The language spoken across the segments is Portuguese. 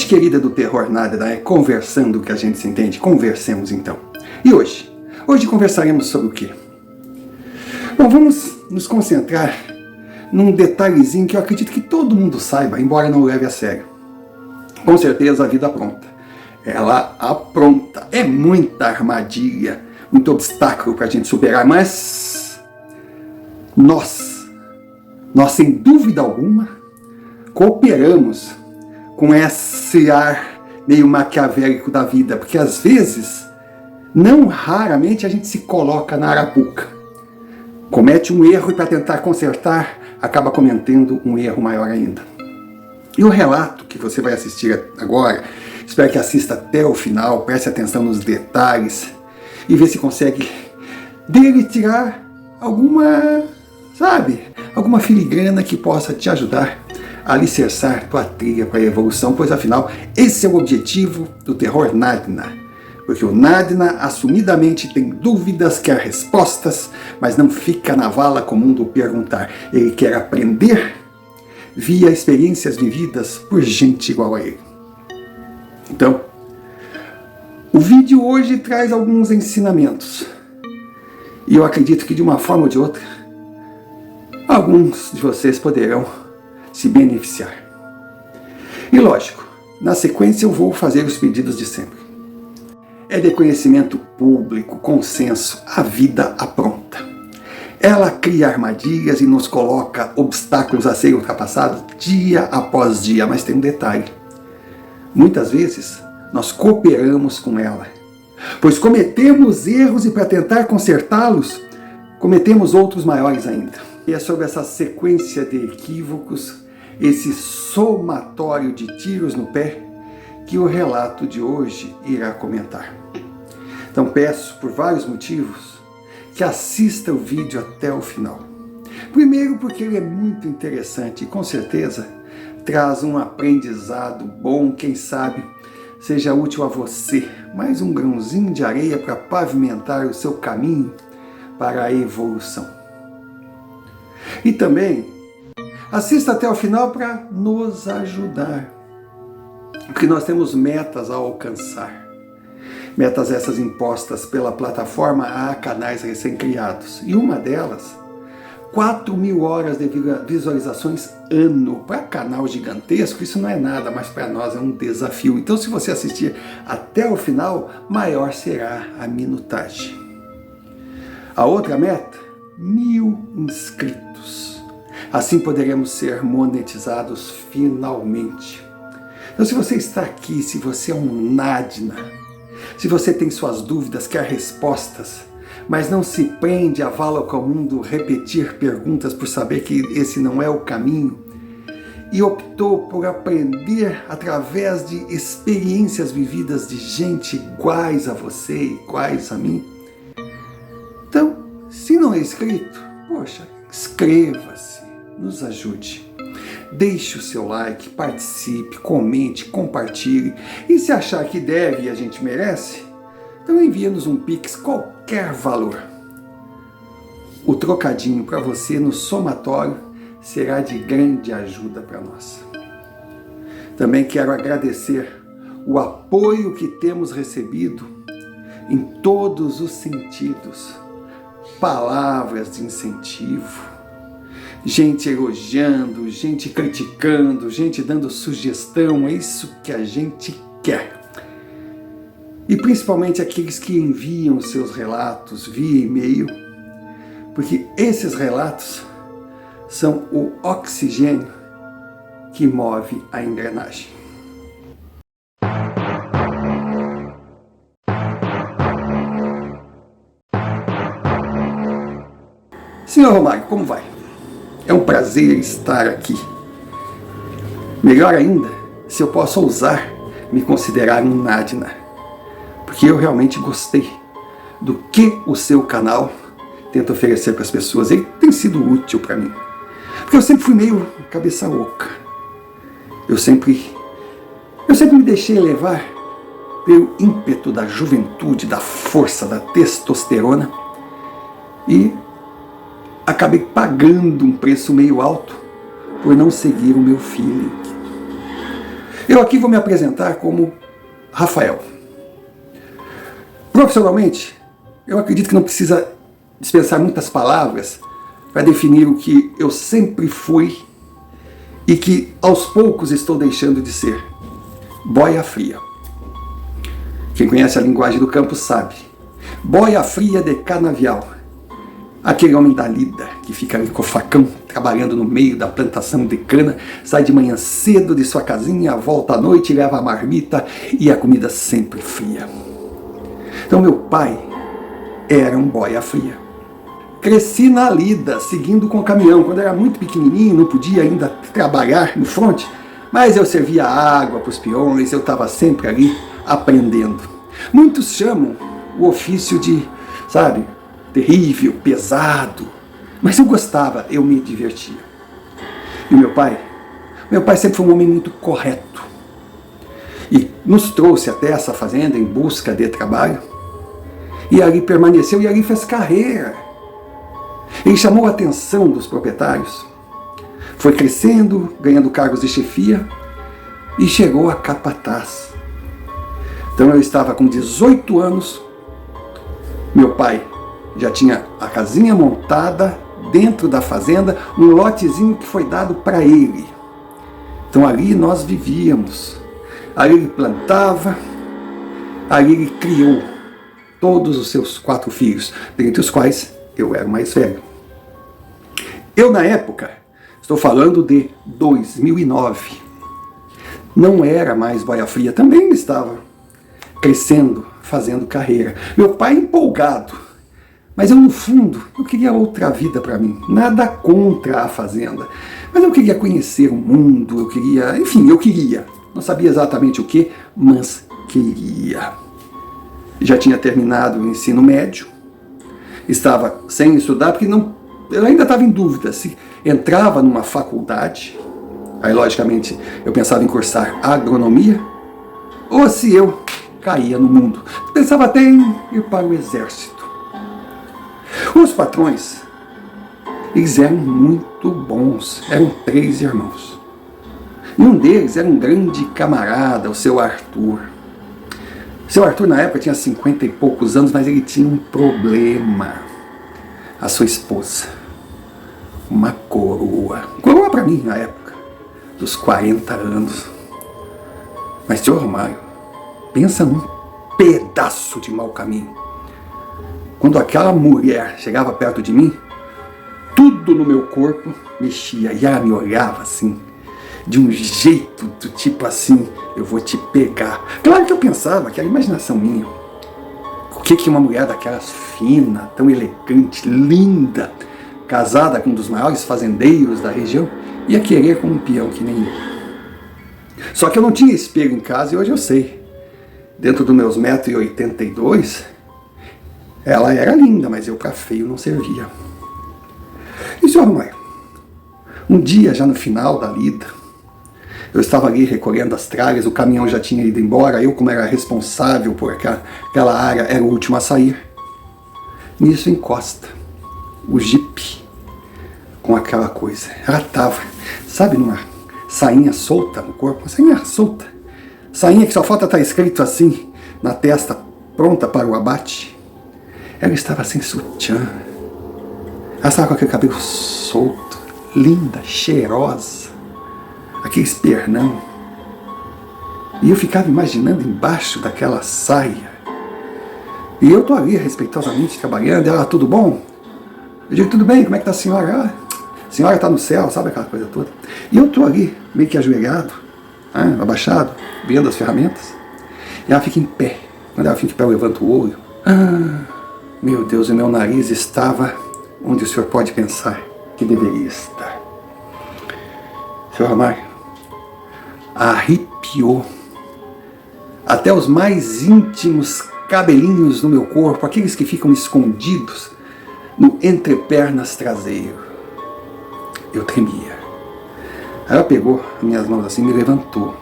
Gente querida do terror nada, é conversando que a gente se entende. Conversemos então. E hoje? Hoje conversaremos sobre o quê? Bom, vamos nos concentrar num detalhezinho que eu acredito que todo mundo saiba, embora não leve a sério. Com certeza a vida apronta. Ela apronta. É muita armadilha, muito obstáculo para a gente superar, mas nós sem dúvida alguma, cooperamos com esse ar meio maquiavélico da vida, porque às vezes, não raramente, a gente se coloca na arapuca, comete um erro e para tentar consertar, acaba cometendo um erro maior ainda. E o relato que você vai assistir agora, espero que assista até o final, preste atenção nos detalhes e vê se consegue dele tirar alguma filigrana que possa te ajudar a alicerçar tua trilha para a evolução, pois afinal, esse é o objetivo do terror Nadna. Porque o Nadna assumidamente tem dúvidas, quer respostas, mas não fica na vala comum do perguntar. Ele quer aprender via experiências vividas por gente igual a ele. Então, o vídeo hoje traz alguns ensinamentos. E eu acredito que de uma forma ou de outra, alguns de vocês poderão se beneficiar. E lógico, na sequência eu vou fazer os pedidos de sempre. É de conhecimento público, consenso, a vida apronta. Ela cria armadilhas e nos coloca obstáculos a serem ultrapassados dia após dia, mas tem um detalhe. Muitas vezes nós cooperamos com ela, pois cometemos erros e para tentar consertá-los, cometemos outros maiores ainda. E é sobre essa sequência de equívocos, esse somatório de tiros no pé, que o relato de hoje irá comentar. Então peço, por vários motivos, que assista o vídeo até o final. Primeiro porque ele é muito interessante e com certeza traz um aprendizado bom, quem sabe seja útil a você, mais um grãozinho de areia para pavimentar o seu caminho para a evolução. E também assista até o final para nos ajudar, porque nós temos metas a alcançar. Metas essas impostas pela plataforma a canais recém-criados. E uma delas, 4.000 horas de visualizações ano. Para canal gigantesco, isso não é nada, mas para nós é um desafio. Então, se você assistir até o final, maior será a minutagem. A outra meta, 1.000 inscritos. Assim poderemos ser monetizados finalmente. Então, se você está aqui, se você é um Nadna, se você tem suas dúvidas, quer respostas, mas não se prende à vala comum do repetir perguntas por saber que esse não é o caminho, e optou por aprender através de experiências vividas de gente iguais a você, iguais a mim, então, se não é inscrito, poxa, inscreva-se, nos ajude. Deixe o seu like, participe, comente, compartilhe. E se achar que deve e a gente merece, então envia-nos um Pix, qualquer valor. O trocadinho para você no somatório será de grande ajuda para nós. Também quero agradecer o apoio que temos recebido em todos os sentidos. Palavras de incentivo, gente elogiando, gente criticando, gente dando sugestão, é isso que a gente quer. E principalmente aqueles que enviam seus relatos via e-mail, porque esses relatos são o oxigênio que move a engrenagem. Senhor Romário, como vai? É um prazer estar aqui. Melhor ainda, se eu posso ousar me considerar um Nadna, porque eu realmente gostei do que o seu canal tenta oferecer para as pessoas. Ele tem sido útil para mim, porque eu sempre fui meio cabeça louca. Eu sempre me deixei levar pelo ímpeto da juventude, da força, da testosterona, e acabei pagando um preço meio alto por não seguir o meu feeling. Eu aqui vou me apresentar como Rafael. Profissionalmente, eu acredito que não precisa dispensar muitas palavras para definir o que eu sempre fui e que aos poucos estou deixando de ser. Boia fria. Quem conhece a linguagem do campo sabe. Boia fria de canavial. Aquele homem da lida que fica ali com o facão, trabalhando no meio da plantação de cana, sai de manhã cedo de sua casinha, volta à noite, leva a marmita e a comida sempre fria. Então meu pai era um boia fria. Cresci na lida, seguindo com o caminhão. Quando era muito pequenininho, não podia ainda trabalhar no fronte, mas eu servia água para os peões, eu estava sempre ali aprendendo. Muitos chamam o ofício de, sabe, terrível, pesado, mas eu gostava, eu me divertia. E meu pai sempre foi um homem muito correto e nos trouxe até essa fazenda em busca de trabalho e ali permaneceu e ali fez carreira. Ele chamou a atenção dos proprietários, foi crescendo, ganhando cargos de chefia e chegou a capataz. Então eu estava com 18 anos, meu pai já tinha a casinha montada dentro da fazenda, um lotezinho que foi dado para ele. Então ali nós vivíamos, ali ele plantava, ali ele criou todos os seus 4 filhos, dentre os quais eu era o mais velho. Eu na época, estou falando de 2009, não era mais boia fria, também estava crescendo, fazendo carreira. Meu pai empolgado, mas eu no fundo, eu queria outra vida para mim, nada contra a fazenda, mas eu queria conhecer o mundo, eu queria, não sabia exatamente o que, mas queria. Já tinha terminado o ensino médio, estava sem estudar, porque eu ainda estava em dúvida se entrava numa faculdade, aí logicamente eu pensava em cursar agronomia, ou se eu caía no mundo. Pensava até em ir para o exército. Os patrões, eles eram muito bons, eram 3 irmãos. E um deles era um grande camarada, o seu Arthur. O seu Arthur na época tinha 50 e poucos anos, mas ele tinha um problema. A sua esposa, uma coroa para mim na época, dos 40 anos. Mas, senhor Romário, pensa num pedaço de mau caminho. Quando aquela mulher chegava perto de mim, tudo no meu corpo mexia e ela me olhava assim, de um jeito do tipo assim, eu vou te pegar. Claro que eu pensava, que era imaginação minha. O que uma mulher daquelas fina, tão elegante, linda, casada com um dos maiores fazendeiros da região, ia querer com um peão que nem eu. Só que eu não tinha espelho em casa e hoje eu sei. Dentro dos meus 1,82 m, ela era linda, mas eu para feio não servia. E senhor Romário, um dia já no final da lida, eu estava ali recolhendo as tralhas, o caminhão já tinha ido embora, eu como era responsável por aquela área, era o último a sair. Nisso encosta o jipe com aquela coisa. Ela estava, sabe, numa sainha solta no corpo, uma sainha solta. Sainha que só falta estar escrito assim na testa, pronta para o abate. Ela estava sem sutiã. Ela estava com aquele cabelo solto, linda, cheirosa, aquele espernão. E eu ficava imaginando embaixo daquela saia. E eu estou ali respeitosamente trabalhando. Ela, tudo bom? Eu digo, tudo bem, como é que está a senhora? A senhora está no céu, sabe aquela coisa toda? E eu estou ali, meio que ajoelhado, abaixado, vendo as ferramentas. E ela fica em pé. Quando ela fica em pé, eu levanto o olho. Meu Deus, o meu nariz estava onde o senhor pode pensar que deveria estar. Senhor Romário, arrepiou até os mais íntimos cabelinhos no meu corpo, aqueles que ficam escondidos no entrepernas traseiro. Eu tremia. Ela pegou as minhas mãos assim e me levantou.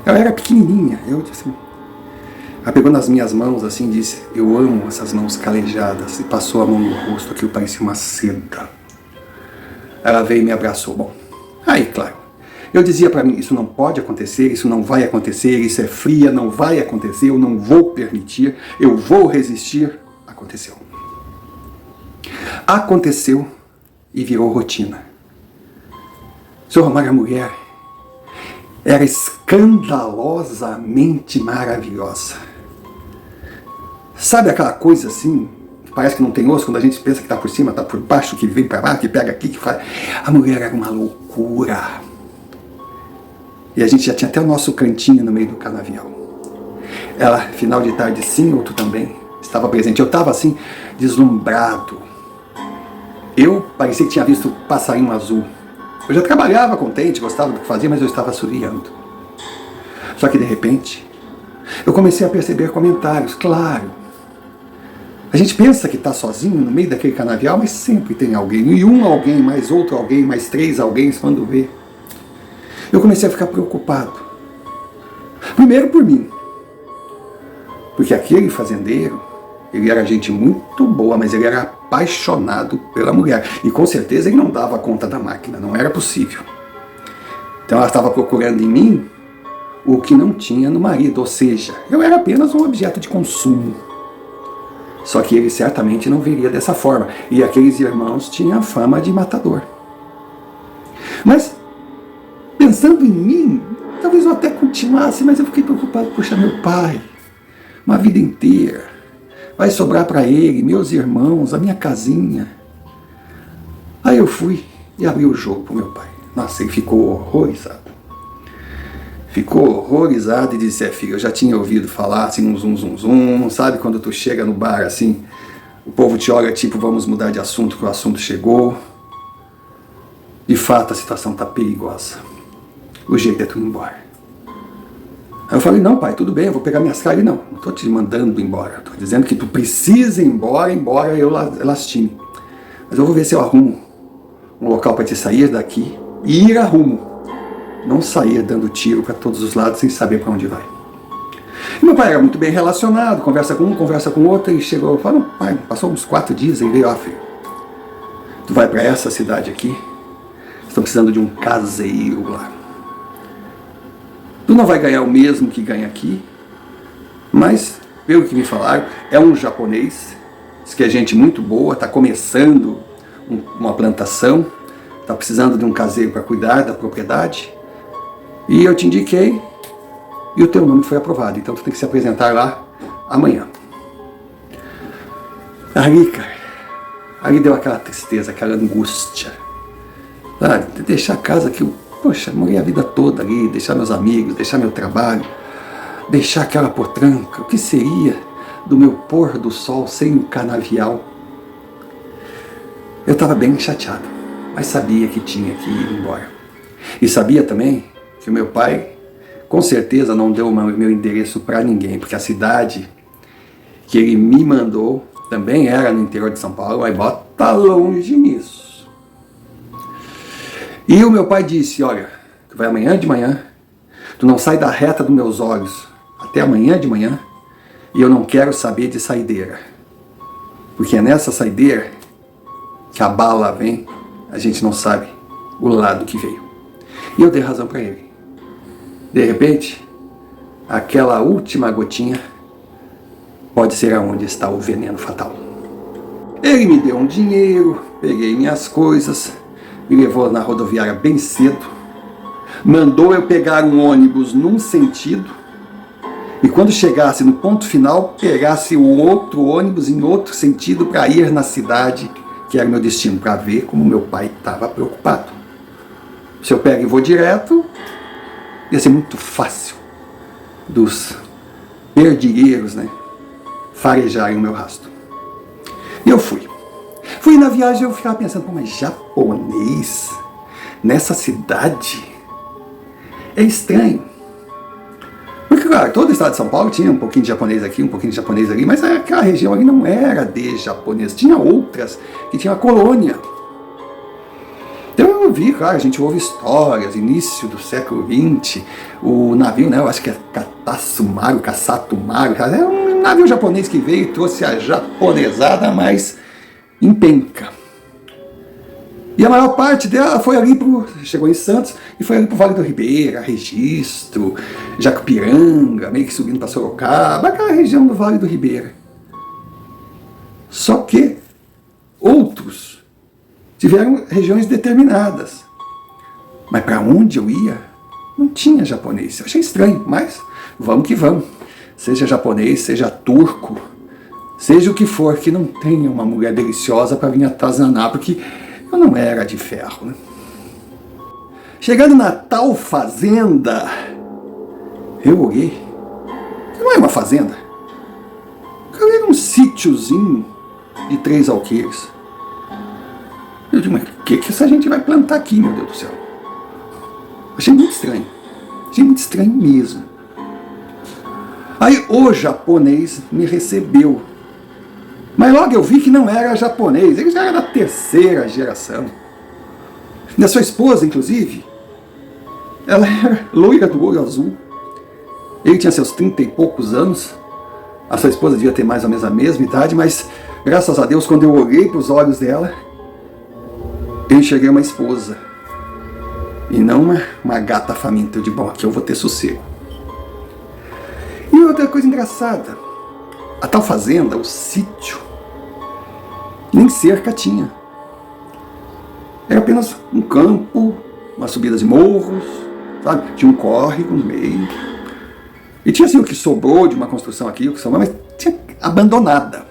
Ela era pequenininha, eu disse assim. Ela pegou nas minhas mãos assim e disse, eu amo essas mãos calejadas, e passou a mão no rosto, aquilo parecia uma seda. Ela veio e me abraçou. Bom, aí claro, Eu dizia para mim, isso não pode acontecer, isso não vai acontecer, isso é fria, não vai acontecer, eu não vou permitir, eu vou resistir. Aconteceu. Aconteceu e virou rotina. Sr. Romário, a mulher era escandalosamente maravilhosa. Sabe aquela coisa assim, que parece que não tem osso, quando a gente pensa que está por cima, está por baixo, que vem para lá, que pega aqui, que faz... A mulher era uma loucura. E a gente já tinha até o nosso cantinho no meio do canavial. Ela, final de tarde sim, outro também, estava presente. Eu estava assim, deslumbrado. Eu parecia que tinha visto um passarinho azul. Eu já trabalhava contente, gostava do que fazia, mas eu estava assoviando. Só que de repente, eu comecei a perceber comentários, claro. A gente pensa que está sozinho no meio daquele canavial, mas sempre tem alguém. E um alguém, mais outro alguém, mais três alguém, quando vê. Eu comecei a ficar preocupado. Primeiro por mim. Porque aquele fazendeiro, ele era gente muito boa, mas ele era apaixonado pela mulher. E com certeza ele não dava conta da máquina, não era possível. Então ela estava procurando em mim o que não tinha no marido, ou seja, eu era apenas um objeto de consumo. Só que ele certamente não veria dessa forma. E aqueles irmãos tinham fama de matador. Mas, pensando em mim, talvez eu até continuasse, mas eu fiquei preocupado, poxa, meu pai, uma vida inteira, vai sobrar para ele, meus irmãos, a minha casinha. Aí eu fui e abri o jogo para o meu pai. Nossa, ele ficou horrorizado. Ficou horrorizado e disse, filho, eu já tinha ouvido falar assim, um zum, zum, zum, sabe? Quando tu chega no bar assim, o povo te olha tipo, vamos mudar de assunto, que o assunto chegou. De fato, a situação tá perigosa. O jeito é tu ir embora. Aí eu falei, não pai, tudo bem, eu vou pegar minhas caras. Ele, não tô te mandando embora, tô dizendo que tu precisa ir embora, embora eu lastime. Mas eu vou ver se eu arrumo um local para te sair daqui e ir a rumo. Não sair dando tiro para todos os lados sem saber para onde vai. E meu pai era muito bem relacionado, conversa com um, conversa com outro, e chegou e falou, pai, passou uns 4 dias, e veio, filho, tu vai para essa cidade aqui, estão precisando de um caseiro lá. Tu não vai ganhar o mesmo que ganha aqui, mas, pelo que me falaram, é um japonês, diz que é gente muito boa, está começando uma plantação, está precisando de um caseiro para cuidar da propriedade, e eu te indiquei, e o teu nome foi aprovado, então tu tem que se apresentar lá amanhã. Ali deu aquela tristeza, aquela angústia, sabe? Deixar a casa que eu, poxa, morri a vida toda ali, deixar meus amigos, deixar meu trabalho, deixar aquela potranca, o que seria do meu pôr do sol sem o canavial? Eu estava bem chateado, mas sabia que tinha que ir embora. E sabia também que o meu pai, com certeza, não deu o meu endereço para ninguém, porque a cidade que ele me mandou também era no interior de São Paulo, mas bota longe nisso. E o meu pai disse, olha, tu vai amanhã de manhã, tu não sai da reta dos meus olhos até amanhã de manhã, e eu não quero saber de saideira, porque é nessa saideira que a bala vem, a gente não sabe o lado que veio. E eu dei razão para ele. De repente, aquela última gotinha pode ser aonde está o veneno fatal. Ele me deu um dinheiro, peguei minhas coisas, me levou na rodoviária bem cedo, mandou eu pegar um ônibus num sentido, e quando chegasse no ponto final, pegasse o outro ônibus em outro sentido para ir na cidade, que era meu destino, para ver como meu pai estava preocupado. Se eu pego e vou direto, ia ser muito fácil dos perdigueiros, né, farejarem o meu rastro. E eu fui. Fui na viagem, eu ficava pensando, pô, mas japonês nessa cidade é estranho. Porque, claro, todo o estado de São Paulo tinha um pouquinho de japonês aqui, um pouquinho de japonês ali, mas aquela região ali não era de japonês. Tinha outras que tinham a colônia. Então eu vi, claro, a gente ouve histórias, início do século XX, o navio, né, eu acho que é Kasatumaru, é um navio japonês que veio e trouxe a japonesada mais em penca. E a maior parte dela foi ali chegou em Santos e foi ali pro Vale do Ribeira, Registro, Jacupiranga, meio que subindo para Sorocaba, aquela região do Vale do Ribeira. Só que outros tiveram regiões determinadas. Mas para onde eu ia, não tinha japonês. Eu achei estranho, mas vamos que vamos. Seja japonês, seja turco, seja o que for, que não tenha uma mulher deliciosa para vir atazanar, porque eu não era de ferro, né? Chegando na tal fazenda, eu olhei. Não é uma fazenda. Era um sítiozinho de 3 alqueires. Eu digo, mas o que essa gente vai plantar aqui, meu Deus do céu? Achei muito estranho. Achei muito estranho mesmo. Aí o japonês me recebeu. Mas logo eu vi que não era japonês. Ele já era da 3ª geração. E a sua esposa, inclusive, ela era loira do olho azul. Ele tinha seus 30 e poucos anos. A sua esposa devia ter mais ou menos a mesma idade, mas graças a Deus, quando eu olhei para os olhos dela, eu enxerguei uma esposa. E não uma gata faminta. Eu digo, bom, aqui eu vou ter sossego. E outra coisa engraçada, a tal fazenda, o sítio, nem cerca tinha. Era apenas um campo, uma subida de morros, sabe? Tinha um córrego no meio. E tinha assim o que sobrou de uma construção aqui, o que sobrou, mas tinha abandonada.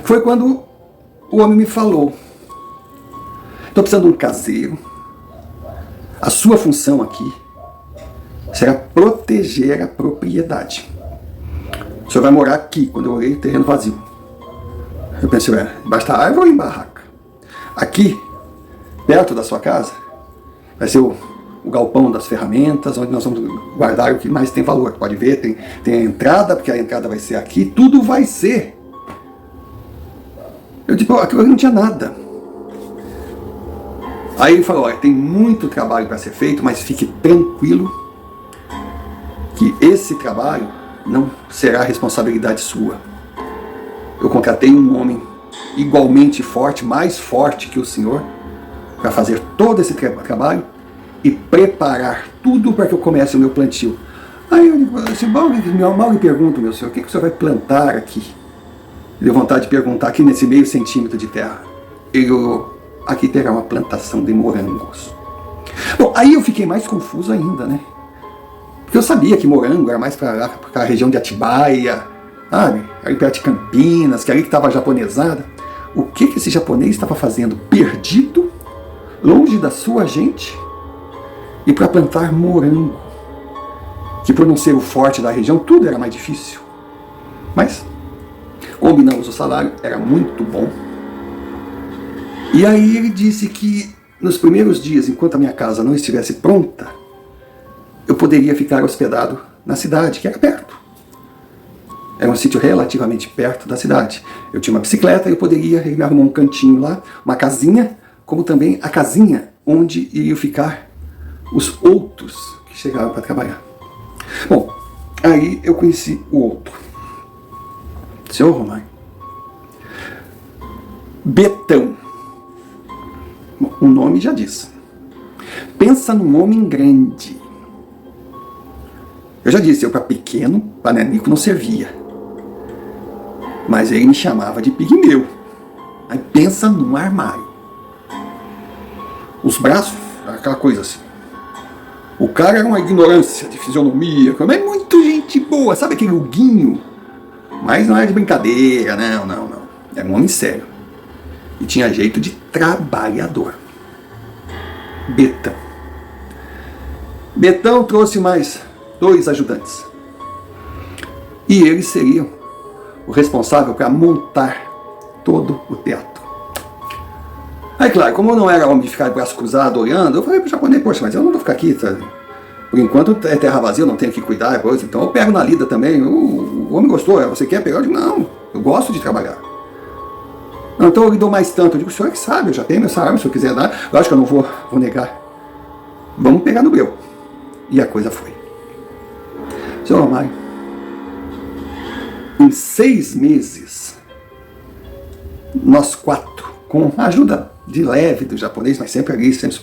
Foi quando o homem me falou: estou precisando de um caseiro. A sua função aqui será proteger a propriedade. O senhor vai morar aqui. Quando eu olhei, o terreno vazio. Eu pensei, basta árvore ou em barraca? Aqui, perto da sua casa, vai ser o galpão das ferramentas, onde nós vamos guardar o que mais tem valor. Pode ver, tem a entrada, porque a entrada vai ser aqui. Tudo vai ser. Eu digo, aqui não tinha nada. Aí ele falou, olha, tem muito trabalho para ser feito, mas fique tranquilo que esse trabalho não será responsabilidade sua. Eu contratei um homem igualmente forte, mais forte que o senhor, para fazer todo esse trabalho e preparar tudo para que eu comece o meu plantio. Aí eu digo assim, mal me pergunto, meu senhor, o que o senhor vai plantar aqui? Deu vontade de perguntar aqui nesse meio centímetro de terra. Ele olhou, aqui terá uma plantação de morangos. Bom, aí eu fiquei mais confuso ainda, né? Porque eu sabia que morango era mais para a região de Atibaia, sabe? Ali perto de Campinas, que ali que estava japonesada. O que esse japonês estava fazendo? Perdido, longe da sua gente, e para plantar morango, que por não ser o forte da região, tudo era mais difícil. Mas combinamos o salário, era muito bom. E aí ele disse que nos primeiros dias, enquanto a minha casa não estivesse pronta, eu poderia ficar hospedado na cidade, que era perto. Era um sítio relativamente perto da cidade. Eu tinha uma bicicleta e eu poderia, ele me arrumou um cantinho lá, uma casinha, como também a casinha onde iriam ficar os outros que chegavam para trabalhar. Bom, aí eu conheci o outro. Senhor Romário. Betão. Bom, o nome já diz. Pensa num homem grande. Eu já disse, eu para pequeno, panenico não servia. Mas ele me chamava de pigmeu. Aí pensa num armário. Os braços, aquela coisa assim. O cara era uma ignorância de fisionomia, mas muito gente boa, sabe aquele Huguinho? Mas não era de brincadeira, não. Era um homem sério. E tinha jeito de trabalhador. Betão. Betão trouxe mais 2 ajudantes. E eles seriam o responsável para montar todo o teatro. Aí, claro, como eu não era homem de ficar de braço cruzado olhando, eu falei pro japonês, poxa, mas eu não vou ficar aqui, sabe? Por enquanto é terra vazia, eu não tenho que cuidar, coisa, então eu pego na lida também. O homem gostou, você quer pegar? Eu digo, não, eu gosto de trabalhar. Não, então eu lhe dou mais tanto. Eu digo, o senhor é que sabe, eu já tenho meu salário, se eu quiser dar, eu acho que eu não vou negar. Vamos pegar no meu. E a coisa foi. Senhor Romário, em 6 meses, nós 4, com a ajuda de leve do japonês, mas sempre ali, sempre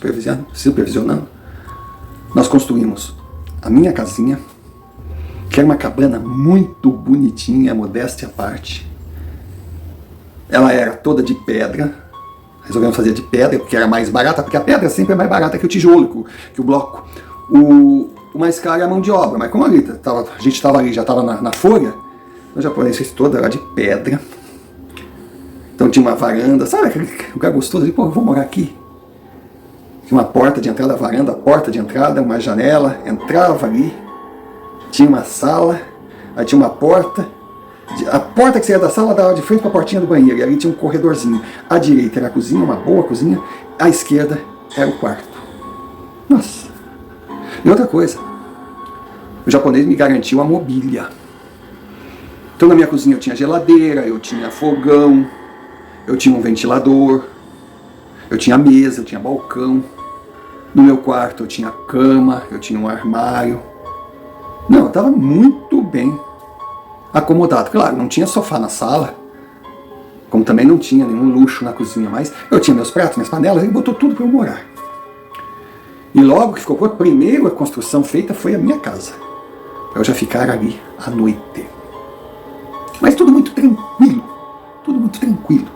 supervisionando, nós construímos a minha casinha, que era uma cabana muito bonitinha, modéstia à parte. Ela era toda de pedra. Resolvemos fazer de pedra, porque era mais barata, porque a pedra sempre é mais barata que o tijolo, que o bloco. O mais caro é a mão de obra, mas como a gente estava ali, já estava na folha, o japonês fez toda ela de pedra. Então tinha uma varanda, sabe aquele lugar gostoso? Pô, eu vou morar aqui. Tinha uma porta de entrada, varanda, porta de entrada, uma janela, entrava ali, tinha uma sala, aí tinha uma porta. A porta que saía da sala dava de frente para a portinha do banheiro, e ali tinha um corredorzinho. À direita era a cozinha, uma boa cozinha, à esquerda era o quarto. Nossa! E outra coisa, o japonês me garantiu a mobília. Então na minha cozinha eu tinha geladeira, eu tinha fogão, eu tinha um ventilador, eu tinha mesa, eu tinha balcão. No meu quarto eu tinha cama, eu tinha um armário. Não, eu estava muito bem acomodado. Claro, não tinha sofá na sala, como também não tinha nenhum luxo na cozinha, mas eu tinha meus pratos, minhas panelas, ele botou tudo para eu morar. E logo que ficou pronto, primeiro a construção feita foi a minha casa, para eu já ficar ali à noite. Mas tudo muito tranquilo, tudo muito tranquilo.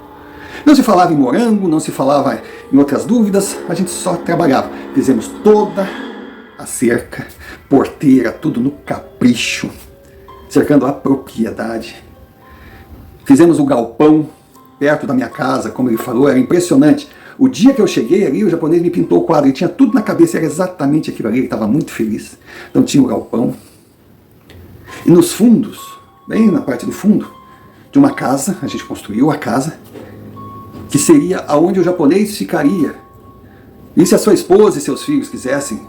Não se falava em morango, não se falava em outras dúvidas, a gente só trabalhava. Fizemos toda a cerca, porteira, tudo no capricho, cercando a propriedade. Fizemos o galpão perto da minha casa, como ele falou, era impressionante. O dia que eu cheguei ali, o japonês me pintou o quadro, ele tinha tudo na cabeça, era exatamente aquilo ali, ele estava muito feliz. Então tinha o galpão. E nos fundos, bem na parte do fundo, de uma casa, a gente construiu a casa, que seria aonde o japonês ficaria. E se a sua esposa e seus filhos quisessem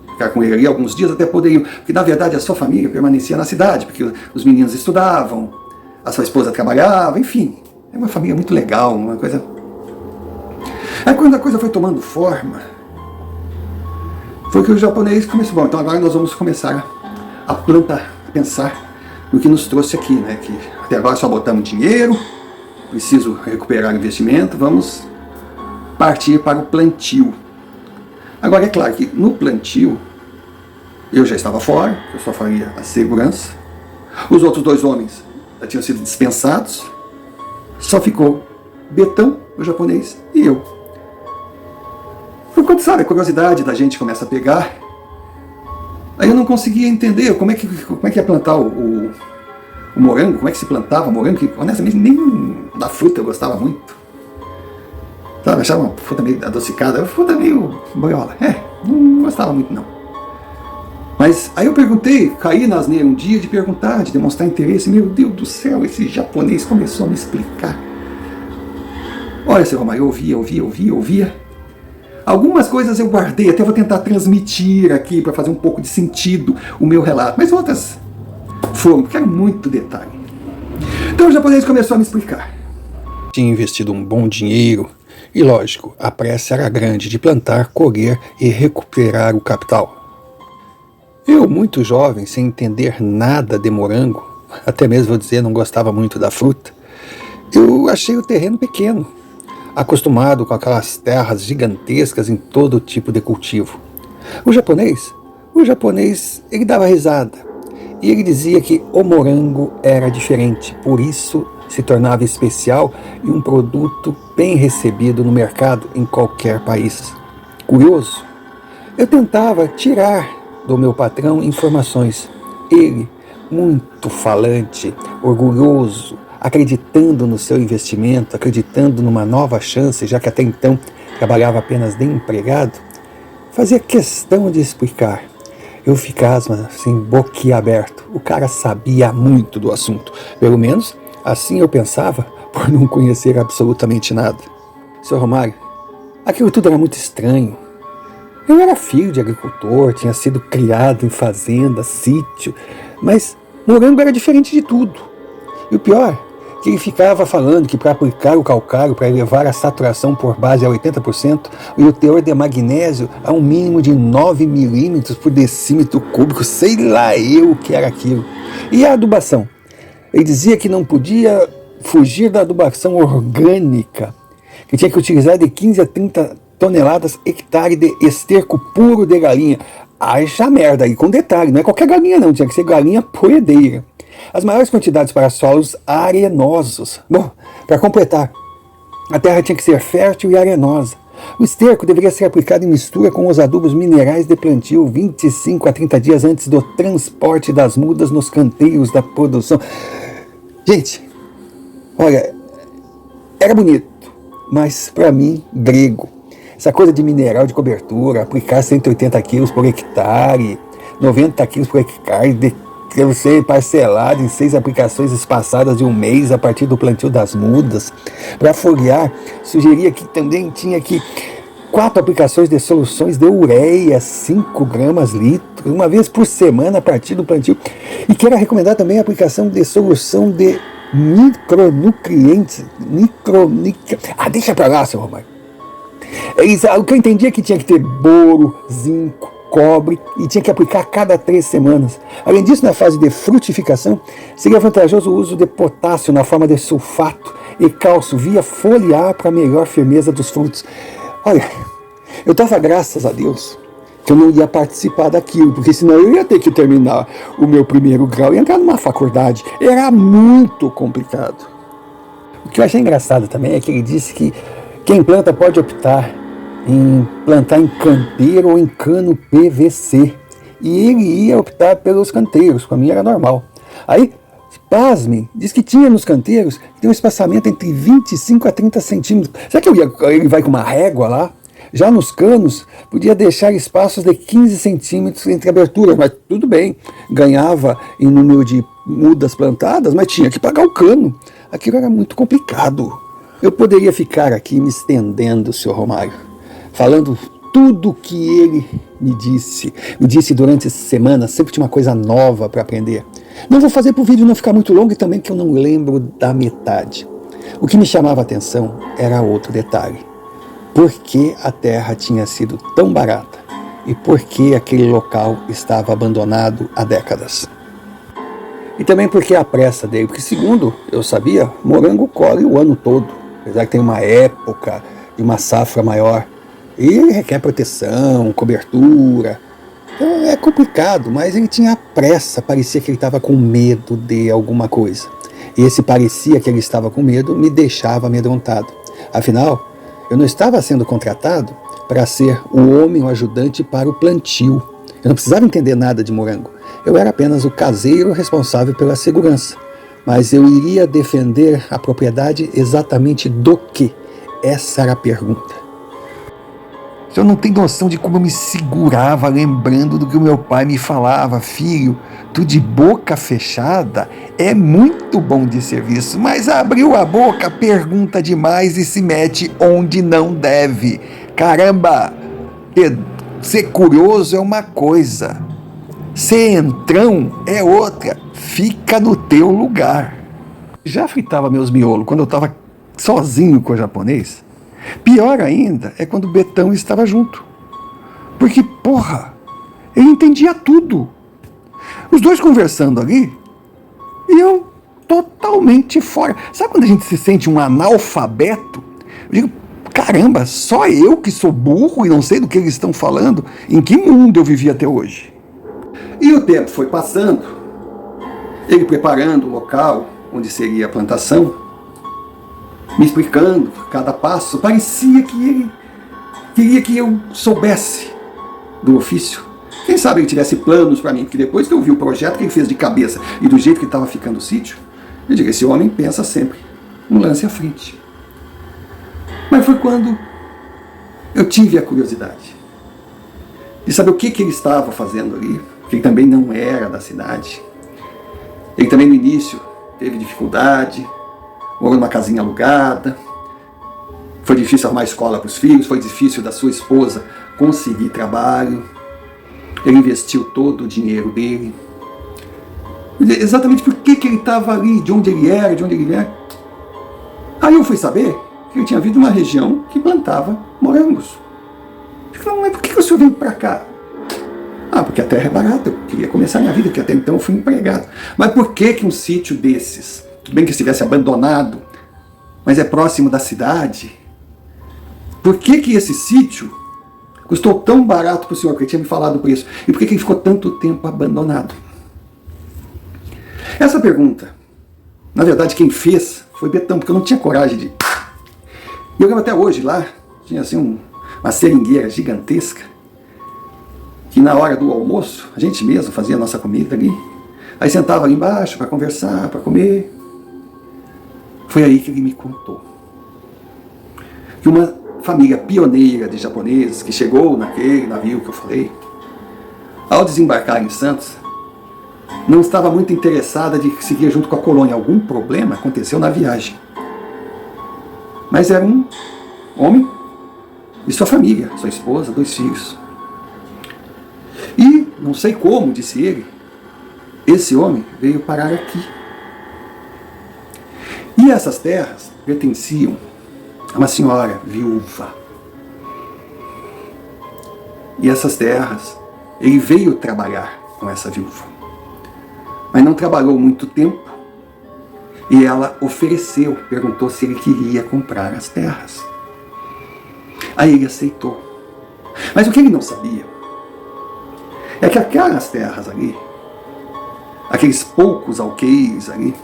ficar com ele ali alguns dias, até poderiam, porque na verdade a sua família permanecia na cidade, porque os meninos estudavam, a sua esposa trabalhava, enfim, é uma família muito legal, uma coisa. Aí quando a coisa foi tomando forma, foi que o japonês começou, bom, então agora nós vamos começar a plantar, a pensar no que nos trouxe aqui, né, que até agora só botamos dinheiro, preciso recuperar o investimento, vamos partir para o plantio. Agora é claro que no plantio eu já estava fora, eu só faria a segurança. Os outros dois homens já tinham sido dispensados. Só ficou Betão, o japonês, e eu. Por quando sabe, a curiosidade da gente começa a pegar. Aí eu não conseguia entender como é que ia plantar o morango, como é que se plantava morango, que honestamente nem da fruta eu gostava muito. Sabe, achava uma fruta meio adocicada, uma fruta meio boiola. Não gostava muito não. Mas aí eu perguntei, caí na asneira um dia de perguntar, de demonstrar interesse. Meu Deus do céu, esse japonês começou a me explicar. Olha, seu Romário, eu ouvia. Algumas coisas eu guardei, até vou tentar transmitir aqui para fazer um pouco de sentido o meu relato. Mas outras foram, porque era muito detalhe. Então o japonês começou a me explicar. Tinha investido um bom dinheiro e, lógico, a pressa era grande de plantar, colher e recuperar o capital. Eu, muito jovem, sem entender nada de morango, até mesmo vou dizer, não gostava muito da fruta, eu achei o terreno pequeno, acostumado com aquelas terras gigantescas em todo tipo de cultivo. O japonês, ele dava risada, e ele dizia que o morango era diferente, por isso se tornava especial e um produto bem recebido no mercado em qualquer país. Curioso, eu tentava tirar do meu patrão informações. Ele, muito falante, orgulhoso, acreditando no seu investimento, acreditando numa nova chance, já que até então trabalhava apenas de empregado, fazia questão de explicar. Eu ficava assim, boquiaberto. O cara sabia muito do assunto. Pelo menos assim eu pensava, por não conhecer absolutamente nada. Seu Romário, aquilo tudo era muito estranho. Eu era filho de agricultor, tinha sido criado em fazenda, sítio, mas morango era diferente de tudo. E o pior, que ele ficava falando que para aplicar o calcário, para elevar a saturação por base a 80% e o teor de magnésio a um mínimo de 9 milímetros por decímetro cúbico, sei lá eu o que era aquilo. E a adubação? Ele dizia que não podia fugir da adubação orgânica, que e tinha que utilizar de 15 a 30 toneladas hectare de esterco puro de galinha. Haja merda aí, com detalhe, não é qualquer galinha não, tinha que ser galinha poedeira. As maiores quantidades para solos arenosos. Bom, para completar, a terra tinha que ser fértil e arenosa. O esterco deveria ser aplicado em mistura com os adubos minerais de plantio 25 a 30 dias antes do transporte das mudas nos canteiros da produção. Gente, olha, era bonito, mas para mim, grego. Essa coisa de mineral de cobertura, aplicar 180 quilos por hectare, 90 quilos por hectare, deve ser parcelado em 6 aplicações espaçadas de um mês a partir do plantio das mudas. Para foliar, sugeria que também tinha que 4 aplicações de soluções de ureia, 5 gramas litro, uma vez por semana a partir do plantio. E que era recomendar também a aplicação de solução de micronutrientes. Deixa pra lá, seu Romário. O que eu entendi é que tinha que ter boro, zinco, cobre e tinha que aplicar a cada 3 semanas. Além disso, na fase de frutificação, seria vantajoso o uso de potássio na forma de sulfato e cálcio via foliar para melhor firmeza dos frutos. Olha, eu dava graças a Deus que eu não ia participar daquilo, porque senão eu ia ter que terminar o meu primeiro grau e entrar numa faculdade. Era muito complicado. O que eu achei engraçado também é que ele disse que quem planta pode optar em plantar em canteiro ou em cano PVC. E ele ia optar pelos canteiros, para mim era normal. Aí, pasme, diz que tinha nos canteiros que tem um espaçamento entre 25 a 30 centímetros. Será que ele vai com uma régua lá? Já nos canos, podia deixar espaços de 15 centímetros entre aberturas, mas tudo bem, ganhava em número de mudas plantadas, mas tinha que pagar o cano. Aquilo era muito complicado. Eu poderia ficar aqui me estendendo, Sr. Romário, falando tudo o que ele me disse durante essa semana. Sempre tinha uma coisa nova para aprender. Não vou fazer para o vídeo não ficar muito longo e também que eu não lembro da metade. O que me chamava a atenção era outro detalhe. Por que a terra tinha sido tão barata e por que aquele local estava abandonado há décadas. E também porque a pressa dele, porque segundo eu sabia, morango colhe o ano todo, apesar que tem uma época de uma safra maior. E ele requer proteção, cobertura. Então é complicado, mas ele tinha pressa, parecia que ele estava com medo de alguma coisa. E esse parecia que ele estava com medo me deixava amedrontado. Afinal, eu não estava sendo contratado para ser o homem o ajudante para o plantio. Eu não precisava entender nada de morango. Eu era apenas o caseiro responsável pela segurança. Mas eu iria defender a propriedade exatamente do quê? Essa era a pergunta. O senhor não tem noção de como eu me segurava lembrando do que o meu pai me falava. Filho, tu de boca fechada é muito bom de serviço, mas abriu a boca, pergunta demais e se mete onde não deve. Caramba, ser curioso é uma coisa, ser entrão é outra. Fica no teu lugar. Já fritava meus miolos quando eu estava sozinho com o japonês. Pior ainda é quando o Betão estava junto. Porque, porra, ele entendia tudo. Os dois conversando ali, e eu totalmente fora. Sabe quando a gente se sente um analfabeto? Eu digo, caramba, só eu que sou burro e não sei do que eles estão falando? Em que mundo eu vivi até hoje? E o tempo foi passando, ele preparando o local onde seria a plantação, me explicando cada passo. Parecia que ele queria que eu soubesse do ofício. Quem sabe ele tivesse planos para mim, porque depois que eu vi o projeto que ele fez de cabeça e do jeito que estava ficando o sítio, eu digo, esse homem pensa sempre um lance à frente. Mas foi quando eu tive a curiosidade de saber o que ele estava fazendo ali, porque ele também não era da cidade. Ele também no início teve dificuldade, morou numa casinha alugada, foi difícil arrumar escola para os filhos, foi difícil da sua esposa conseguir trabalho. Ele investiu todo o dinheiro dele. Exatamente por que ele estava ali, de onde ele era, de onde ele era. Aí eu fui saber que ele tinha vindo de uma região que plantava morangos. Eu falei, mas por que o senhor veio para cá? Ah, porque a terra é barata, eu queria começar a minha vida, porque até então eu fui empregado. Mas por que um sítio desses, tudo bem que estivesse abandonado, mas é próximo da cidade, por que esse sítio custou tão barato para o senhor, porque ele tinha me falado o preço, e por que ele ficou tanto tempo abandonado? Essa pergunta, na verdade, quem fez foi Betão, porque eu não tinha coragem de... E eu lembro até hoje, lá, tinha assim uma seringueira gigantesca, que na hora do almoço, a gente mesmo fazia a nossa comida ali, aí sentava ali embaixo para conversar, para comer. Foi aí que ele me contou que uma família pioneira de japoneses que chegou naquele navio que eu falei, ao desembarcar em Santos, não estava muito interessada de seguir junto com a colônia. Algum problema aconteceu na viagem. Mas era um homem e sua família, sua esposa, 2 filhos. E, não sei como, disse ele, esse homem veio parar aqui. E essas terras pertenciam a uma senhora viúva. E essas terras, ele veio trabalhar com essa viúva. Mas não trabalhou muito tempo. E ela ofereceu, perguntou se ele queria comprar as terras. Aí ele aceitou. Mas o que ele não sabia é que aquelas terras ali, aqueles poucos alqueires ali,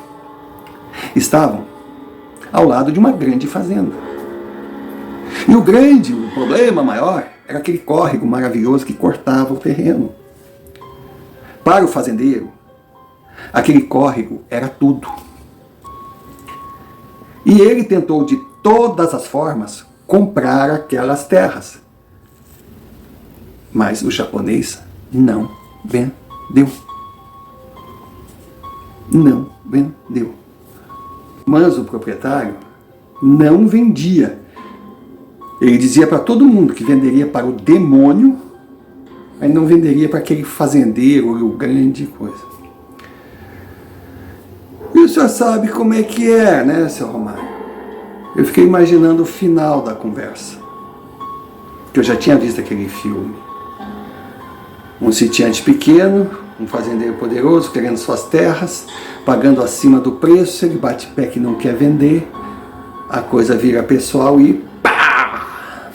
estavam ao lado de uma grande fazenda. E o problema maior, era aquele córrego maravilhoso que cortava o terreno. Para o fazendeiro, aquele córrego era tudo. E ele tentou de todas as formas comprar aquelas terras. Mas o japonês não vendeu. Não vendeu. Mas o proprietário não vendia. Ele dizia para todo mundo que venderia para o demônio, mas não venderia para aquele fazendeiro ou grande coisa. E o senhor sabe como é que é, né, seu Romário? Eu fiquei imaginando o final da conversa. Que eu já tinha visto aquele filme. Um sitiante pequeno, um fazendeiro poderoso, querendo suas terras, pagando acima do preço, ele bate pé que não quer vender, a coisa vira pessoal e pá!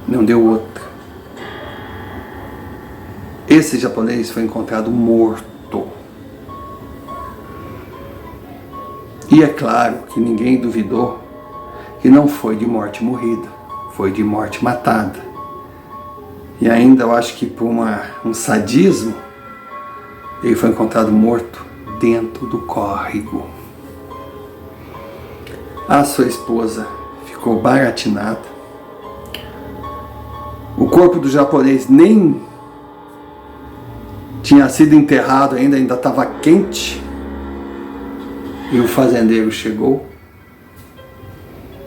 Não deu outra. Esse japonês foi encontrado morto. E é claro que ninguém duvidou que não foi de morte morrida, foi de morte matada. E ainda eu acho que por um sadismo, ele foi encontrado morto dentro do córrego. A sua esposa ficou baratinada. O corpo do japonês nem tinha sido enterrado ainda estava quente. E o fazendeiro chegou,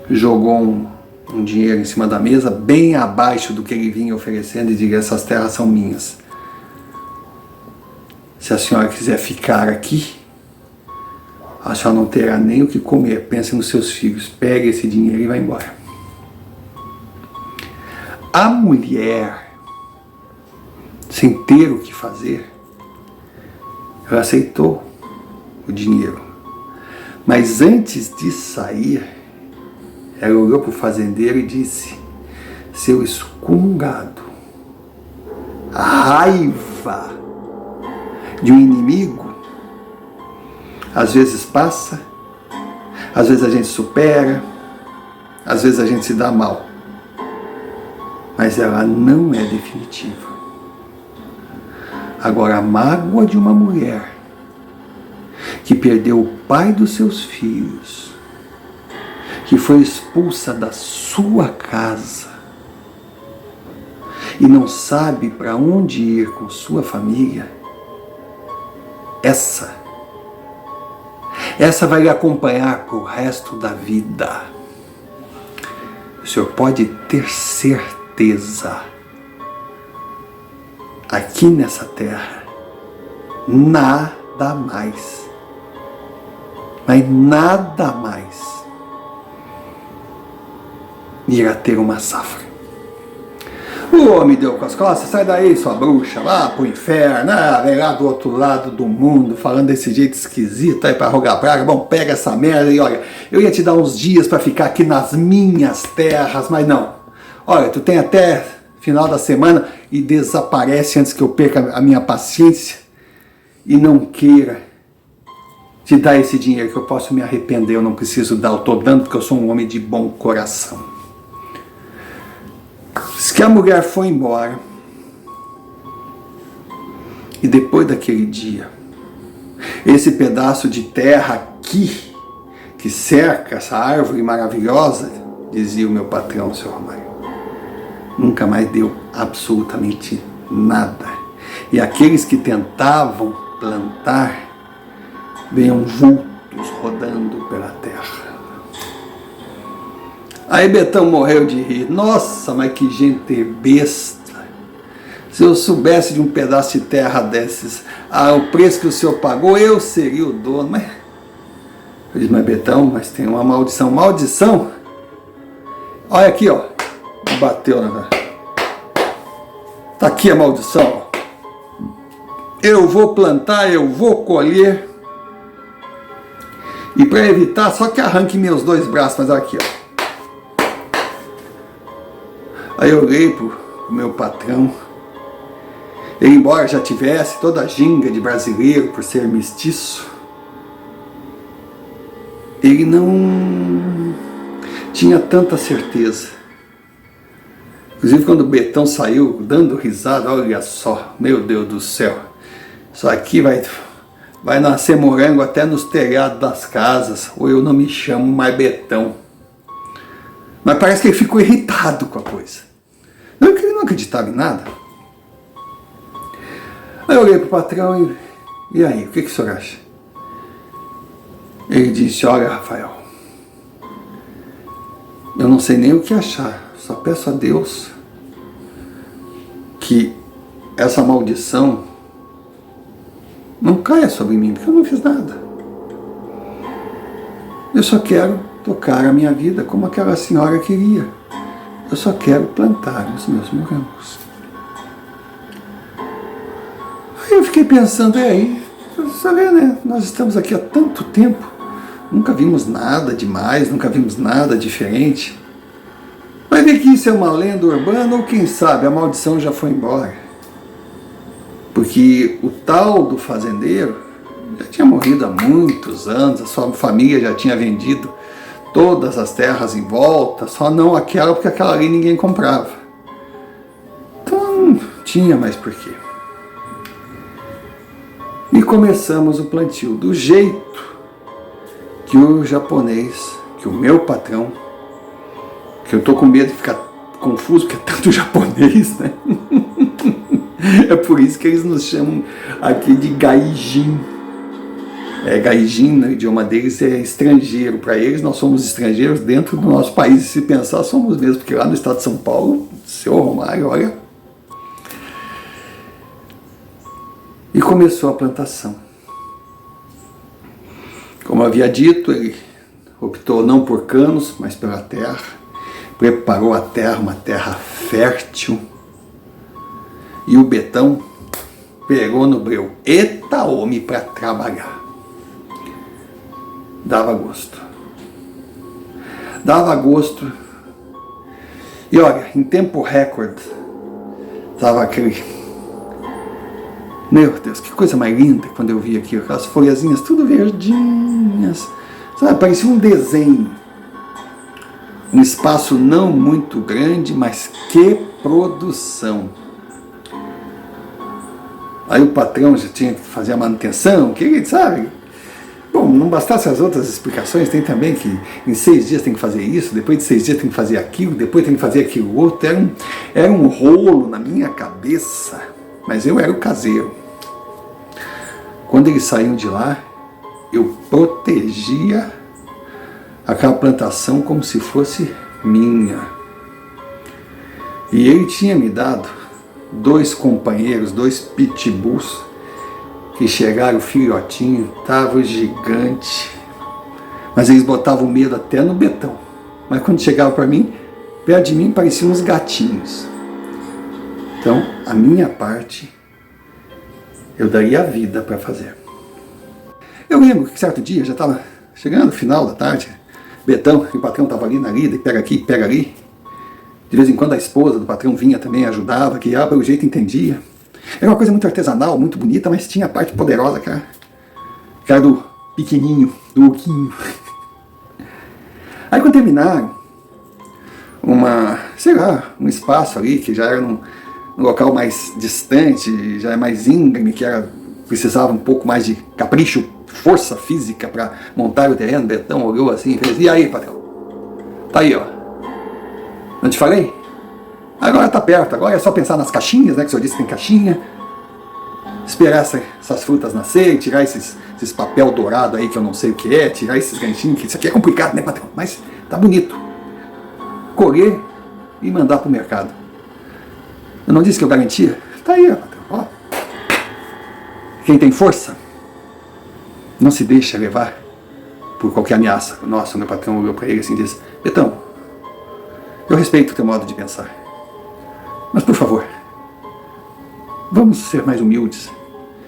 jogou um dinheiro em cima da mesa, bem abaixo do que ele vinha oferecendo, e disse: essas terras são minhas. Se a senhora quiser ficar aqui, a senhora não terá nem o que comer. Pense nos seus filhos, pegue esse dinheiro e vá embora. A mulher, sem ter o que fazer, ela aceitou o dinheiro. Mas antes de sair, ela olhou para o fazendeiro e disse: seu excomungado, a raiva de um inimigo às vezes passa, às vezes a gente supera, às vezes a gente se dá mal, mas ela não é definitiva. Agora, a mágoa de uma mulher que perdeu o pai dos seus filhos, que foi expulsa da sua casa e não sabe para onde ir com sua família, essa vai lhe acompanhar para o resto da vida. O senhor pode ter certeza, aqui nessa terra, nada mais, mas nada mais irá ter uma safra. O homem deu com as costas, sai daí, sua bruxa, lá pro inferno, vem lá do outro lado do mundo, falando desse jeito esquisito aí pra rogar praga. Bom, pega essa merda e olha, eu ia te dar uns dias pra ficar aqui nas minhas terras, mas não. Olha, tu tem até final da semana e desaparece antes que eu perca a minha paciência e não queira te dar esse dinheiro que eu posso me arrepender, eu não preciso dar, eu tô dando porque eu sou um homem de bom coração. Diz que a mulher foi embora e depois daquele dia, esse pedaço de terra aqui que cerca essa árvore maravilhosa, dizia o meu patrão, seu Romário, nunca mais deu absolutamente nada. E aqueles que tentavam plantar venham vultos rodando pela terra. Aí Betão morreu de rir. Nossa, mas que gente besta. Se eu soubesse de um pedaço de terra desses, o preço que o senhor pagou, eu seria o dono. Mas eu disse, mas Betão, mas tem uma maldição. Maldição? Olha aqui, ó. Bateu na... Tá aqui a maldição. Eu vou plantar, eu vou colher. E para evitar, só que arranque meus 2 braços, mas olha aqui, ó. Aí eu olhei pro meu patrão, ele embora já tivesse toda a ginga de brasileiro por ser mestiço, ele não tinha tanta certeza. Inclusive quando o Betão saiu dando risada, olha só, meu Deus do céu, isso aqui vai nascer morango até nos telhados das casas, ou eu não me chamo mais Betão. Mas parece que ele ficou irritado com a coisa. Não, que ele não acreditava em nada. Aí eu olhei para o patrão e aí, o que o senhor acha? Ele disse, olha Rafael, eu não sei nem o que achar, só peço a Deus que essa maldição não caia sobre mim, porque eu não fiz nada. Eu só quero tocar a minha vida como aquela senhora queria. Eu só quero plantar os meus morangos. Aí eu fiquei pensando, e aí? Você vê, né? Nós estamos aqui há tanto tempo, nunca vimos nada demais, nunca vimos nada diferente. Vai ver que isso é uma lenda urbana ou quem sabe a maldição já foi embora. Porque o tal do fazendeiro já tinha morrido há muitos anos, a sua família já tinha vendido todas as terras em volta, só não aquela, porque aquela ali ninguém comprava. Então não tinha mais porquê. E começamos o plantio do jeito que o japonês, que o meu patrão, que eu tô com medo de ficar confuso, porque é tanto japonês, né? É por isso que eles nos chamam aqui de gaijin. Gaijin, no idioma deles, é estrangeiro. Para eles, nós somos estrangeiros dentro do nosso país. E se pensar, somos mesmo, porque lá no estado de São Paulo, seu Romário, olha. E começou a plantação. Como havia dito, ele optou não por canos, mas pela terra. Preparou a terra, uma terra fértil. E o Betão pegou no breu. Eita homem para trabalhar. Dava gosto. Dava gosto. E olha, em tempo recorde, estava aquele... Meu Deus, que coisa mais linda quando eu vi aqui, aquelas folhazinhas tudo verdinhas. Sabe, parecia um desenho. Um espaço não muito grande, mas que produção. Aí o patrão já tinha que fazer a manutenção, que sabe... Bom, não bastasse as outras explicações, tem também que em 6 dias tem que fazer isso, depois de 6 dias tem que fazer aquilo, depois tem que fazer aquilo outro. Era um rolo na minha cabeça, mas eu era o caseiro. Quando eles saíam de lá, eu protegia aquela plantação como se fosse minha. E ele tinha me dado 2 companheiros, 2 pitbulls, que chegaram filhotinho, tava gigante, mas eles botavam medo até no Betão. Mas quando chegavam para mim, perto de mim pareciam uns gatinhos. Então, a minha parte, eu daria a vida para fazer. Eu lembro que certo dia, já estava chegando no final da tarde, Betão, que o patrão estava ali na lida, e pega aqui, pega ali. De vez em quando a esposa do patrão vinha também, ajudava, que pelo jeito entendia. Era uma coisa muito artesanal, muito bonita, mas tinha a parte poderosa, que era do pequenininho, do oquinho. Aí quando terminaram, um espaço ali, que já era num local mais distante, já é mais íngreme, precisava um pouco mais de capricho, força física para montar o terreno. Betão olhou assim e fez: e aí, patrão? Tá aí, ó. Não te falei? Agora tá perto, agora é só pensar nas caixinhas, né? Que o senhor disse que tem caixinha. Esperar essas frutas nascerem, tirar esses papel dourado aí que eu não sei o que é, tirar esses ganchinhos, que isso aqui é complicado, né, patrão? Mas tá bonito. Colher e mandar pro mercado. Eu não disse que eu garantia? Tá aí, ó, patrão. Ó. Quem tem força não se deixa levar por qualquer ameaça. Nossa, meu patrão olhou para ele assim e disse: Betão, eu respeito o teu modo de pensar, mas por favor, vamos ser mais humildes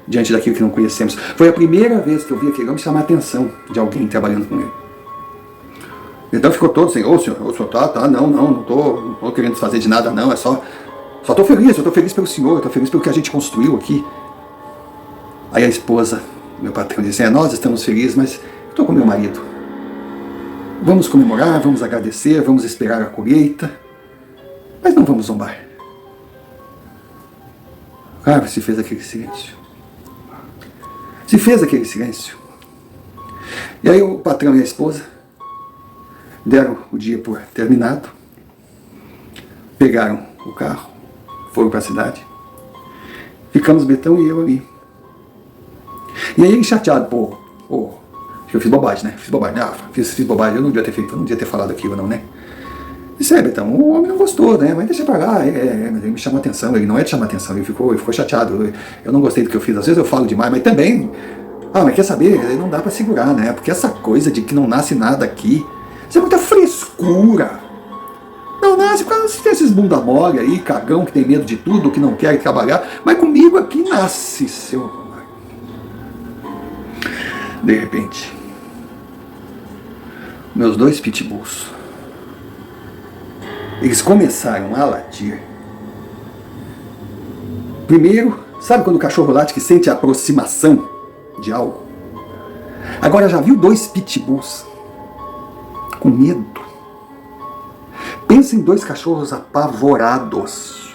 diante daquilo que não conhecemos. Foi a primeira vez que eu vi aquele homem chamar a atenção de alguém trabalhando com ele. Então ficou todo assim: ô senhor, tá, não tô querendo fazer de nada não, é só tô feliz, eu tô feliz pelo senhor, eu tô feliz pelo que a gente construiu aqui. Aí a esposa, meu patrão, disse: nós estamos felizes, mas eu tô com meu marido. Vamos comemorar, vamos agradecer, vamos esperar a colheita, mas não vamos zombar. Claro, se fez aquele silêncio. E aí o patrão e a esposa deram o dia por terminado, pegaram o carro, foram para a cidade, ficamos Betão e eu ali. E aí ele chateado: pô, eu fiz bobagem, né? Fiz bobagem, eu não devia ter feito, eu não devia ter falado aquilo não, né? Disse: Betão, o homem não gostou, né? Mas deixa pra lá, mas ele me chamou a atenção, ele não é de chamar a atenção, ele ficou chateado, eu não gostei do que eu fiz, às vezes eu falo demais, mas também, mas quer saber, não dá pra segurar, né? Porque essa coisa de que não nasce nada aqui, isso é muita frescura. Não nasce por causa desses bunda mole aí, cagão que tem medo de tudo, que não quer trabalhar, mas comigo aqui nasce, seu Romário. De repente, meus 2 pitbulls, eles começaram a latir. Primeiro, sabe quando o cachorro late que sente a aproximação de algo? Agora já viu 2 pitbulls com medo? Pensa em 2 cachorros apavorados.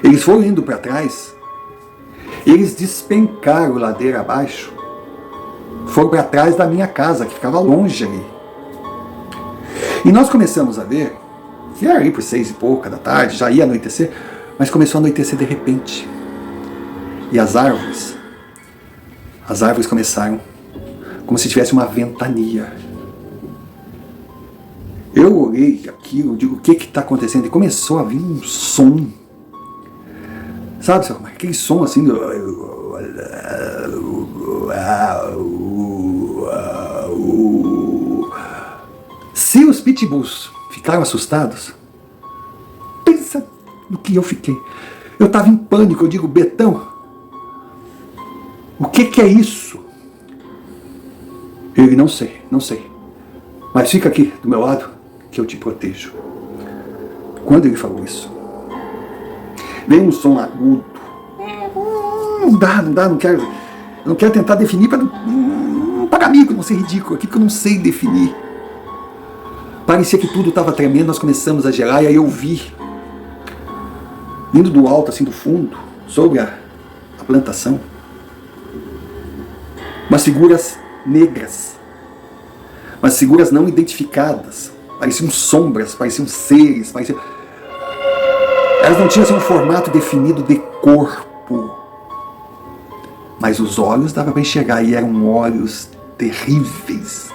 Eles foram indo para trás, eles despencaram ladeira abaixo, foram para trás da minha casa, que ficava longe ali. E nós começamos a ver, que era ali por 6 e pouca da tarde, já ia anoitecer, mas começou a anoitecer de repente. E as árvores começaram como se tivesse uma ventania. Eu olhei aquilo, digo: o que está acontecendo? E começou a vir um som. Sabe, seu Romário, aquele som assim do... Se os pitbulls ficaram assustados, pensa no que eu fiquei. Eu estava em pânico, eu digo: Betão, o que é isso? Ele: não sei, mas fica aqui do meu lado que eu te protejo. Quando ele falou isso, veio um som agudo. Não quero tentar definir para não pagar mico, não ser ridículo aqui, porque eu não sei definir. Parecia que tudo estava tremendo, nós começamos a gelar, e aí eu vi, indo do alto, assim do fundo, sobre a plantação, umas figuras negras, umas figuras não identificadas, pareciam sombras, pareciam seres, elas não tinham assim, um formato definido de corpo, mas os olhos dava para enxergar, e eram olhos terríveis.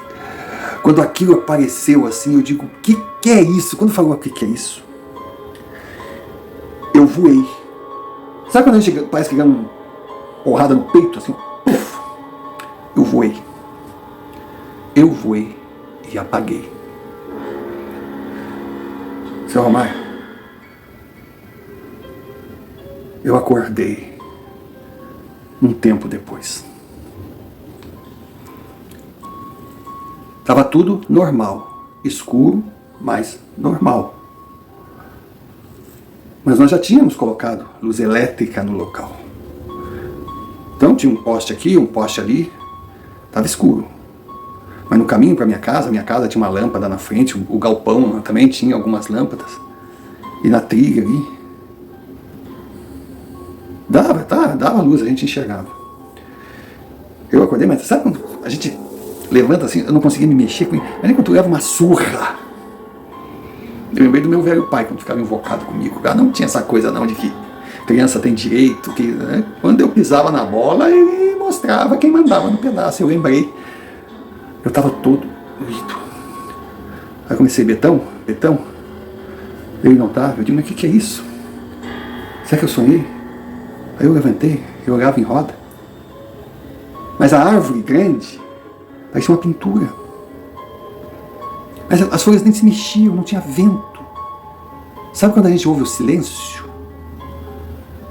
Quando aquilo apareceu assim, eu digo: o que é isso? Quando falou o que é isso, eu voei. Sabe quando a gente parece que ganha uma porrada no peito, assim? Puff! Eu voei e apaguei. Seu Romário, eu acordei um tempo depois. Estava tudo normal, escuro, mas normal. Mas nós já tínhamos colocado luz elétrica no local. Então tinha um poste aqui, um poste ali, estava escuro. Mas no caminho para minha casa tinha uma lâmpada na frente, o galpão também tinha algumas lâmpadas. E na trilha ali, dava luz, a gente enxergava. Eu acordei, mas sabe quando a gente levanta assim, eu não conseguia me mexer com ele, mas nem quando tu leva uma surra. Eu lembrei do meu velho pai, quando ficava invocado comigo. Não tinha essa coisa não de que criança tem direito, que, né? Quando eu pisava na bola, ele mostrava quem mandava no pedaço. Eu lembrei, eu estava todo doído. Aí comecei, Betão, ele não estava. Eu digo, mas o que é isso? Será que eu sonhei? Aí eu levantei, eu olhava em roda. Mas a árvore grande parecia uma pintura. Mas as folhas nem se mexiam, não tinha vento. Sabe quando a gente ouve o silêncio?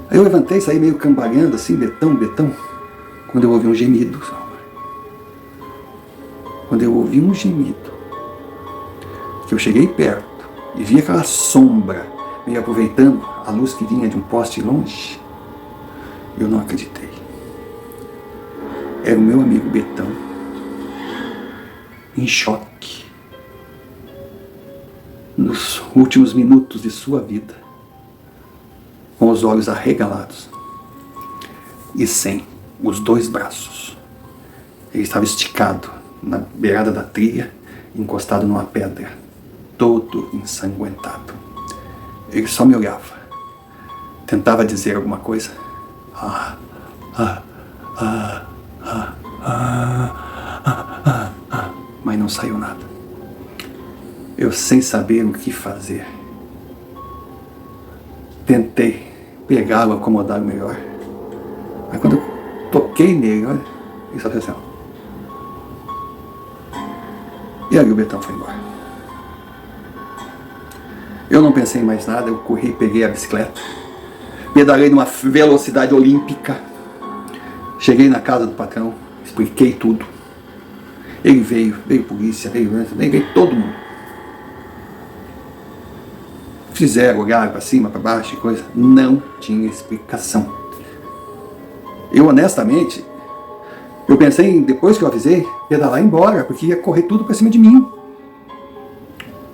Aí eu levantei, saí meio cambaleando assim, Betão, quando eu ouvi um gemido. Quando eu ouvi um gemido, que eu cheguei perto e vi aquela sombra, meio aproveitando a luz que vinha de um poste longe, eu não acreditei. Era o meu amigo Betão, em choque, nos últimos minutos de sua vida, com os olhos arregalados e sem os dois braços. Ele estava esticado na beirada da trilha, encostado numa pedra, todo ensanguentado. Ele só me olhava, tentava dizer alguma coisa, mas não saiu nada. Eu, sem saber o que fazer, tentei pegá-lo, acomodá-lo melhor. Mas quando eu toquei nele, olha, ele só fez assim. E aí o Betão foi embora. Eu não pensei em mais nada, eu corri, peguei a bicicleta, pedalei numa velocidade olímpica, cheguei na casa do patrão, expliquei tudo. Ele veio polícia, veio todo mundo. Fizeram, olharam para cima, para baixo e coisa. Não tinha explicação. Eu, honestamente, eu pensei, depois que eu avisei, pedalar embora, porque ia correr tudo para cima de mim.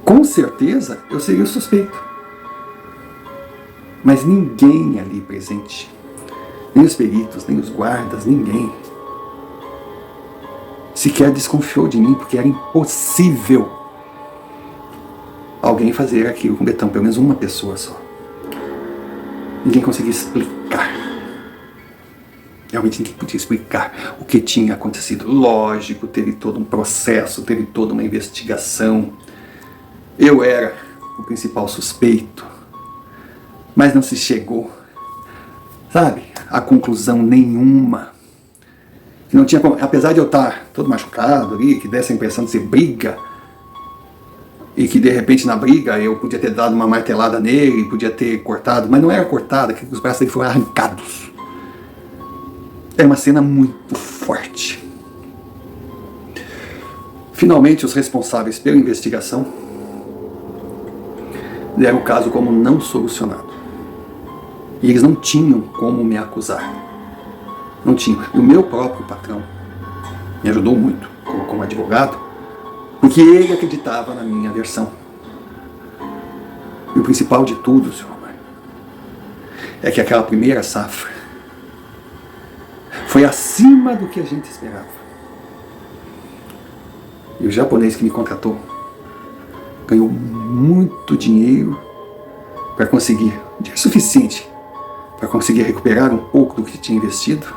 Com certeza, eu seria o suspeito. Mas ninguém ali presente, nem os peritos, nem os guardas, ninguém, sequer desconfiou de mim, porque era impossível alguém fazer aquilo com o Betão, pelo menos uma pessoa só. Ninguém conseguia explicar. Realmente ninguém podia explicar o que tinha acontecido. Lógico, teve todo um processo, teve toda uma investigação. Eu era o principal suspeito, mas não se chegou, sabe, a conclusão nenhuma. Não tinha, apesar de eu estar todo machucado ali, que desse a impressão de ser briga, e que de repente na briga eu podia ter dado uma martelada nele, podia ter cortado, mas não era cortada, que os braços dele foram arrancados. É uma cena muito forte. Finalmente, os responsáveis pela investigação deram o caso como não solucionado. E eles não tinham como me acusar. Não tinham. E o meu próprio patrão me ajudou muito como advogado, porque ele acreditava na minha versão. E o principal de tudo, senhor Romário, é que aquela primeira safra foi acima do que a gente esperava. E o japonês que me contratou ganhou muito dinheiro para conseguir, dinheiro suficiente para conseguir recuperar um pouco do que tinha investido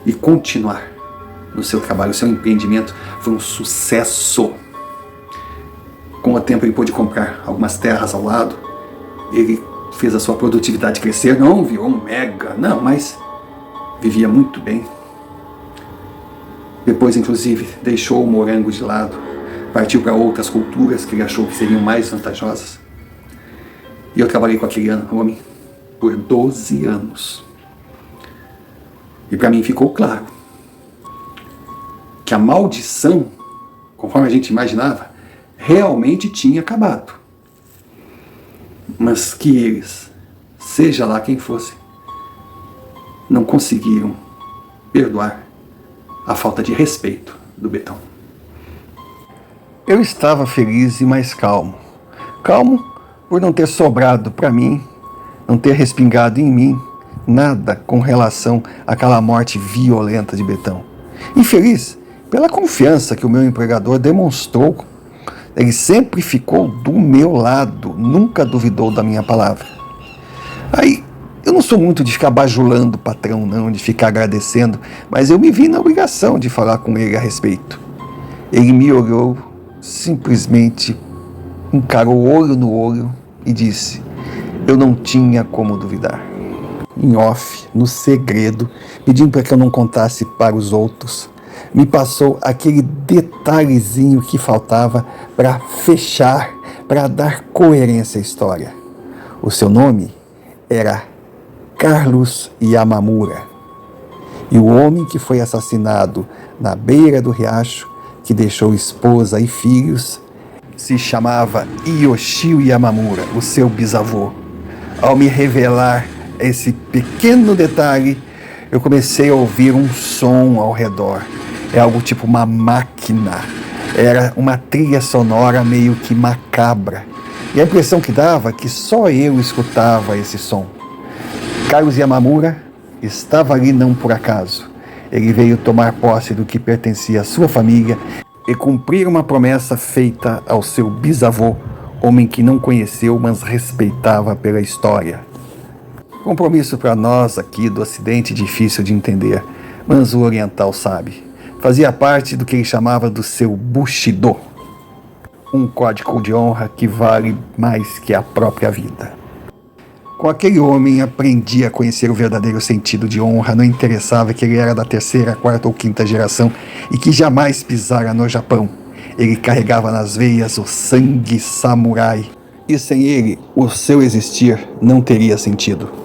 e continuar no seu trabalho. O seu empreendimento foi um sucesso. Com o tempo ele pôde comprar algumas terras ao lado, ele fez a sua produtividade crescer, não virou um mega, não, mas vivia muito bem. Depois, inclusive, deixou o morango de lado, partiu para outras culturas que ele achou que seriam mais vantajosas. E eu trabalhei com aquele homem por 12 anos. E para mim ficou claro que a maldição, conforme a gente imaginava, realmente tinha acabado. Mas que eles, seja lá quem fosse, não conseguiram perdoar a falta de respeito do Betão. Eu estava feliz e mais calmo. Calmo por não ter sobrado para mim, não ter respingado em mim nada com relação àquela morte violenta de Betão. E feliz pela confiança que o meu empregador demonstrou. Ele sempre ficou do meu lado, nunca duvidou da minha palavra. Aí, eu não sou muito de ficar bajulando o patrão, não, de ficar agradecendo, mas eu me vi na obrigação de falar com ele a respeito. Ele me olhou, simplesmente encarou olho no olho e disse: eu não tinha como duvidar. Em off, no segredo, pedindo para que eu não contasse para os outros, me passou aquele detalhezinho que faltava para fechar, para dar coerência à história. O seu nome era Carlos Yamamura. E o homem que foi assassinado na beira do riacho, que deixou esposa e filhos, se chamava Yoshio Yamamura, o seu bisavô. Ao me revelar esse pequeno detalhe, eu comecei a ouvir um som ao redor. É algo tipo uma máquina. Era uma trilha sonora meio que macabra. E a impressão que dava é que só eu escutava esse som. Carlos Yamamura estava ali não por acaso. Ele veio tomar posse do que pertencia à sua família e cumprir uma promessa feita ao seu bisavô, homem que não conheceu, mas respeitava pela história. Compromisso para nós aqui do Ocidente difícil de entender, mas o oriental sabe. Fazia parte do que ele chamava do seu Bushido, um código de honra que vale mais que a própria vida. Com aquele homem aprendi a conhecer o verdadeiro sentido de honra, não interessava que ele era da terceira, quarta ou quinta geração e que jamais pisara no Japão. Ele carregava nas veias o sangue samurai e sem ele o seu existir não teria sentido.